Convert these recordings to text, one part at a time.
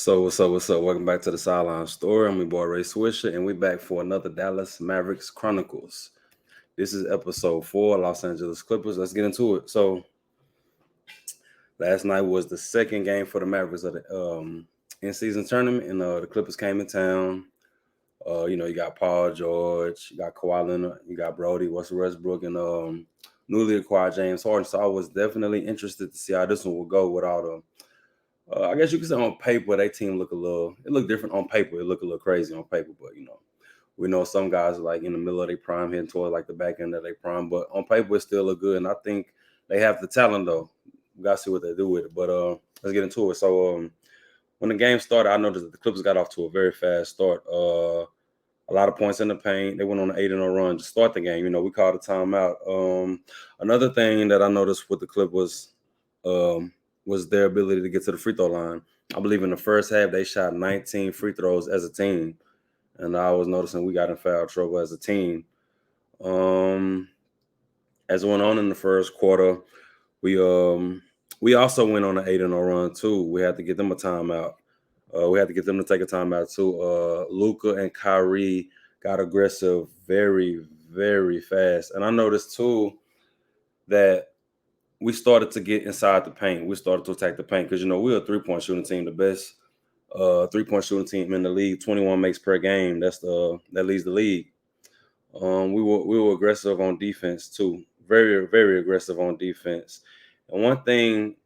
So what's up? What's up? Welcome back to the Sideline Story. I'm your boy Ray Swisher, and we back for another Dallas Mavericks Chronicles. This is episode 4, Los Angeles Clippers. Let's get into it. So last night was the second game for the Mavericks of the in-season tournament, and the Clippers came in town. You got Paul George, you got Kawhi Leonard, you got Brody, Russell Westbrook, and newly acquired James Harden. So I was definitely interested to see how this one will go without I guess you could say on paper, their team it looked different on paper. It looked a little crazy on paper, but we know some guys are like in the middle of their prime, heading toward like the back end of their prime, but on paper it still look good. And I think they have the talent though. We got to see what they do with it. But let's get into it. So when the game started, I noticed that the Clippers got off to a very fast start. A lot of points in the paint. They went on an 8-0 run to start the game. We called a timeout. Another thing that I noticed with the Clippers was their ability to get to the free throw line. I believe in the first half they shot 19 free throws as a team, and I was noticing we got in foul trouble as a team. As it went on in the first quarter, we also went on an 8-0 run too. We had to get them a timeout. We had to get them to take a timeout too. Luka and Kyrie got aggressive very, very fast, and I noticed too that we started to get inside the paint. We started to attack the paint because we're a 3-point shooting team, the best 3-point shooting team in the league. 21 makes per game. That leads the league. We were aggressive on defense too. Very, very aggressive on defense. And one thing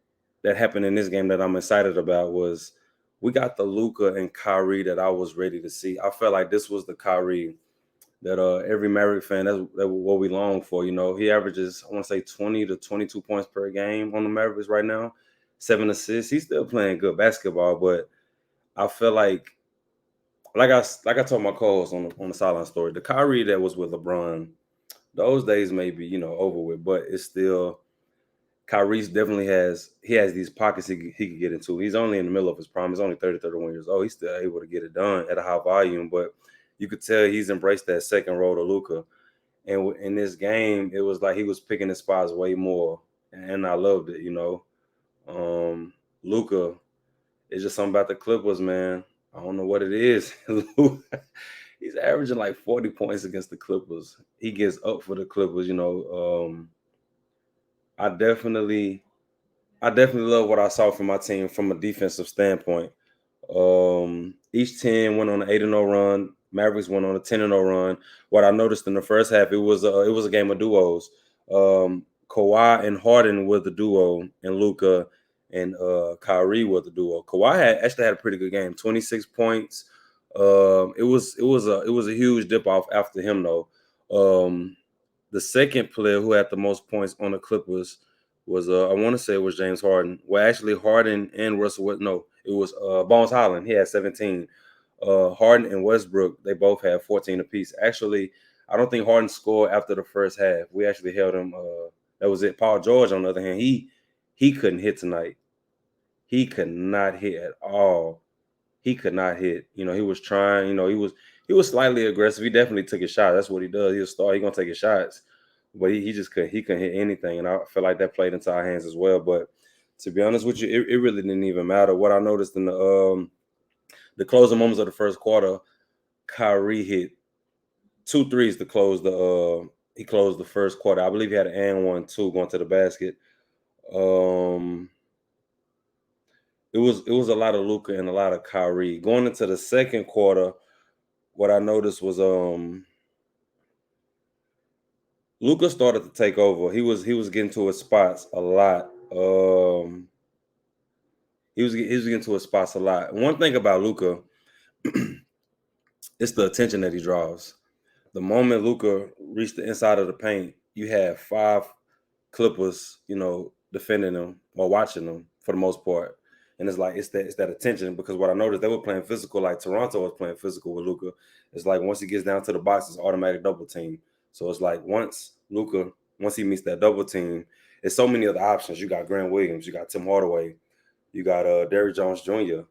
that happened in this game that I'm excited about was we got the Luka and Kyrie that I was ready to see. I felt like this was the Kyrie that every Maverick fan, that's what we long for. He averages, I want to say 20 to 22 points per game on the Mavericks right now, 7 assists. He's still playing good basketball, but I feel like I told my co-host on the sideline story, the Kyrie that was with LeBron, those days may be over with, but it's still Kyrie's definitely has these pockets he could get into. He's only in the middle of his prime. He's only 31 years old. He's still able to get it done at a high volume, but you could tell he's embraced that second role to Luka. And in this game, it was like he was picking his spots way more, and I loved it. Luka is just something about the Clippers, man. I don't know what it is. He's averaging like 40 points against the Clippers. He gets up for the Clippers. I definitely love what I saw from my team from a defensive standpoint. Each team went on an 8-0 run. Mavericks went on a 10-0 run. What I noticed in the first half, it was a game of duos. Kawhi and Harden were the duo, and Luka and Kyrie were the duo. Kawhi actually had a pretty good game, 26 points. It was a huge dip off after him though. The second player who had the most points on the Clippers was I want to say it was James Harden. Well, actually Harden and Russell no, it was Bones Highland. He had 17. Harden and Westbrook, they both had 14 apiece. Actually, I don't think Harden scored after the first half. We actually held him. That was it. Paul George, on the other hand, he couldn't hit tonight. He could not hit at all. He could not hit. He was trying. He was slightly aggressive. He definitely took his shot. That's what he does. He'll start. He's gonna take his shots, but he just couldn't. He couldn't hit anything, and I feel like that played into our hands as well. But to be honest with you, it really didn't even matter. What I noticed in the closing moments of the first quarter, Kyrie hit 2 threes to close he closed the first quarter. I believe he had an and 1-2 going to the basket. It was a lot of Luka and a lot of Kyrie. Going into the second quarter, what I noticed was Luka started to take over. He was getting to his spots a lot. He was getting to his spots a lot. One thing about Luka, it's the attention that he draws. The moment Luka reached the inside of the paint, you had 5 Clippers, defending him or watching him for the most part. And it's that attention, because what I noticed, they were playing physical like Toronto was playing physical with Luka. It's like once he gets down to the box, it's automatic double team. So it's like once he meets that double team, it's so many other options. You got Grant Williams, you got Tim Hardaway, you got Derrick Jones Jr.,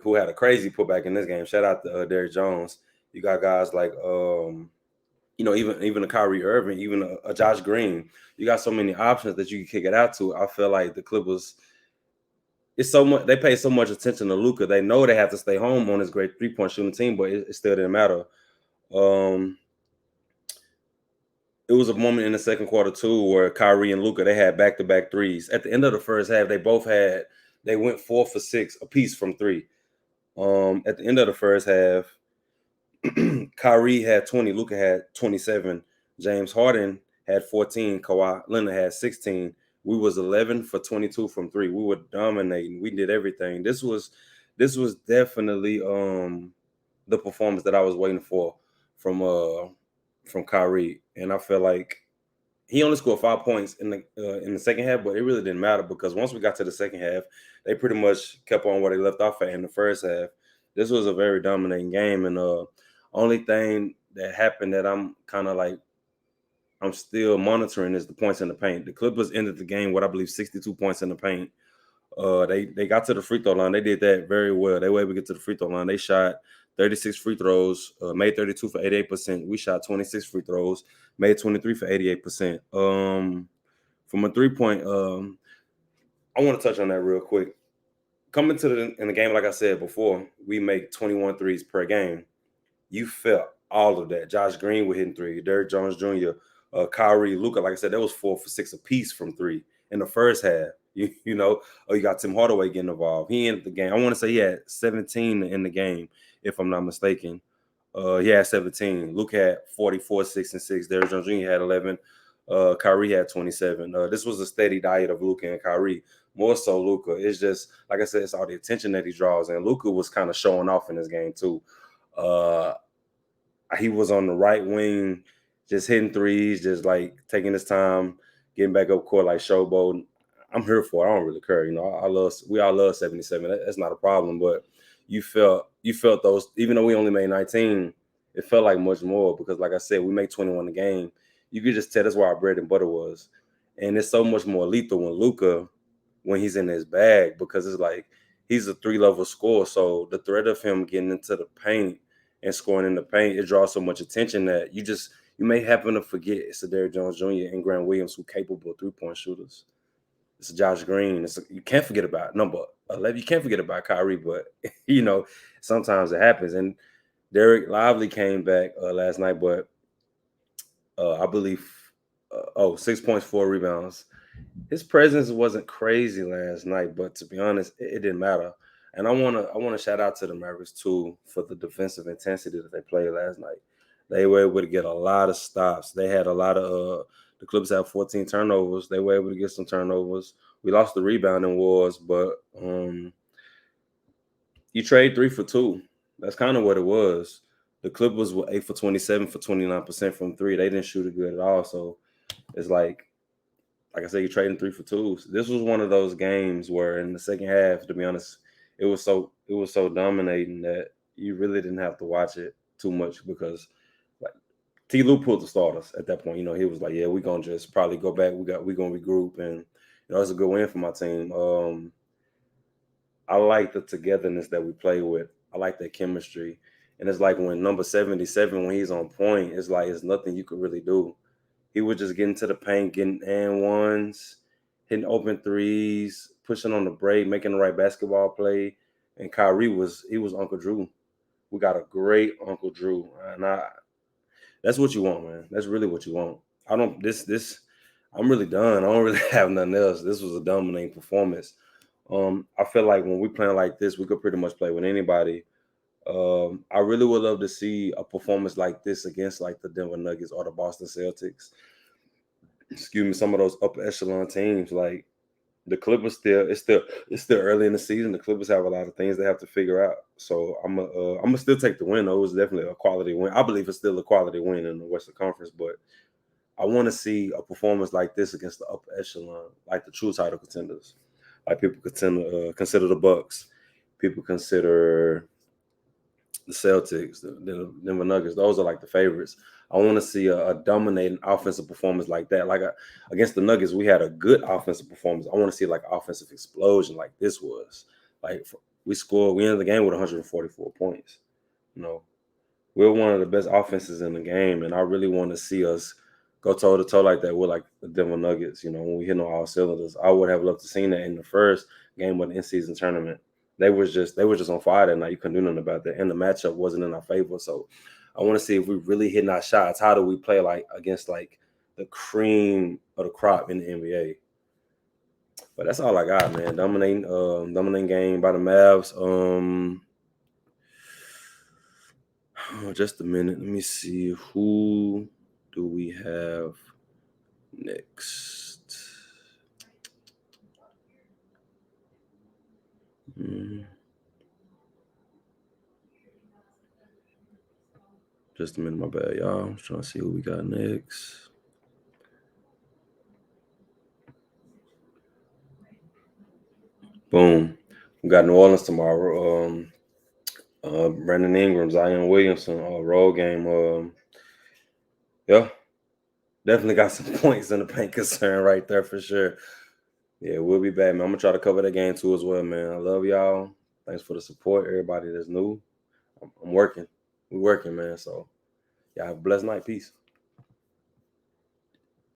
who had a crazy putback in this game. Shout out to Derrick Jones. You got guys like even a Kyrie Irving, even a Josh Green. You got so many options that you can kick it out to. I feel like the Clippers, it's so much. They pay so much attention to Luka. They know they have to stay home on this great 3-point shooting team, but it still didn't matter. Um, it was a moment in the second quarter too where Kyrie and Luka, they had back-to-back threes. At the end of the first half, they went 4 for 6 apiece from three. At the end of the first half, Kyrie had 20, Luka had 27, James Harden had 14, Kawhi Leonard had 16. We was 11 for 22 from three. We were dominating. We did everything. This was definitely the performance that I was waiting for from Kyrie, and I feel like he only scored 5 points in the second half, but it really didn't matter because once we got to the second half, they pretty much kept on where they left off at in the first half. This was a very dominating game, and only thing that happened that I'm still monitoring is the points in the paint. The Clippers ended the game with I believe 62 points in the paint. They got to the free throw line. They did that very well. They were able to get to the free throw line. They shot 36 free throws, made 32 for 88%. We shot 26 free throws, made 23 for 88%. From a 3-point, I want to touch on that real quick. Coming to in the game, like I said before, we make 21 threes per game. You felt all of that. Josh Green was hitting three. Derrick Jones Jr., Kyrie, Luka, like I said, that was 4 for 6 apiece from three in the first half. You got Tim Hardaway getting involved. He ended the game. I want to say he had 17 in the game, if I'm not mistaken. He had 17. Luka had 44, 6, and 6. Derrick Jones Jr. had 11. Kyrie had 27. This was a steady diet of Luka and Kyrie. More so Luka. It's just, like I said, it's all the attention that he draws. And Luka was kind of showing off in this game, too. He was on the right wing, just hitting threes, just like taking his time, getting back up court like showboating. I'm here for it. I don't really care. We all love 77. That's not a problem. But you felt those, even though we only made 19, it felt like much more because, like I said, we make 21 a game. You could just tell that's where our bread and butter was. And it's so much more lethal when Luka, when he's in his bag, because it's like he's a 3-level scorer. So the threat of him getting into the paint and scoring in the paint, it draws so much attention that you may happen to forget it's a Derrick Jones Jr. and Grant Williams who capable 3-point shooters. It's a Josh Green. You can't forget about number 11. You can't forget about Kyrie, but sometimes it happens. And Derek Lively came back last night, but I believe 6 points, 4 rebounds. His presence wasn't crazy last night, but to be honest, it didn't matter. And I wanna shout out to the Mavericks too for the defensive intensity that they played last night. They were able to get a lot of stops. They had a lot of the Clippers had 14 turnovers. They were able to get some turnovers. We lost the rebounding wars, but you trade 3 for 2. That's kind of what it was. The Clippers were 8 for 27 for 29% from three. They didn't shoot it good at all. So it's like I said, you're trading 3 for 2. This was one of those games where in the second half, to be honest, it was so dominating that you really didn't have to watch it too much because like T. Lue pulled the starters at that point. He was like, yeah, we're gonna just probably go back. We're gonna regroup, and it's a good win for my team. I like the togetherness that we play with. I like that chemistry. And it's like when number 77, when he's on point, it's like it's nothing you could really do. He would just get into the paint, getting and ones, hitting open threes, pushing on the break, making the right basketball play. And Kyrie was Uncle Drew. We got a great Uncle Drew. And that's what you want, man. That's really what you want. I'm really done. I don't really have nothing else. This was a dominating performance. I feel like when we playing like this, we could pretty much play with anybody. I really would love to see a performance like this against like the Denver Nuggets or the Boston Celtics. Excuse me, some of those upper echelon teams. Like the Clippers, it's still early in the season. The Clippers have a lot of things they have to figure out. So I'm gonna still take the win. Though it was definitely a quality win. I believe it's still a quality win in the Western Conference, but I want to see a performance like this against the upper echelon, like the true title contenders. Like people consider the Bucks. People consider the Celtics, the Denver Nuggets. Those are like the favorites. I want to see a dominating offensive performance like that. Like against the Nuggets, we had a good offensive performance. I want to see like offensive explosion like this was. Like we ended the game with 144 points. We're one of the best offenses in the game, and I really want to see us go toe to toe like that with like the Denver Nuggets. When we hit on all cylinders, I would have loved to seen that in the first game of the in-season tournament. They was just on fire that night. You couldn't do nothing about that, and the matchup wasn't in our favor. So I want to see if we really hitting our shots. How do we play like against like the cream of the crop in the NBA? But that's all I got, man. Dominating game by the Mavs. Just a minute. Let me see. Who do we have next? Just a minute, my bad, y'all. I'm trying to see who we got next. Boom. We got New Orleans tomorrow. Brandon Ingram, Zion Williamson, road game. Yeah, definitely got some points in the paint concern right there for sure. Yeah, we'll be back, man. I'm gonna try to cover that game too as well, man. I love y'all. Thanks for the support, everybody that's new. I'm working. We're working, man. So, y'all have a blessed night. Peace.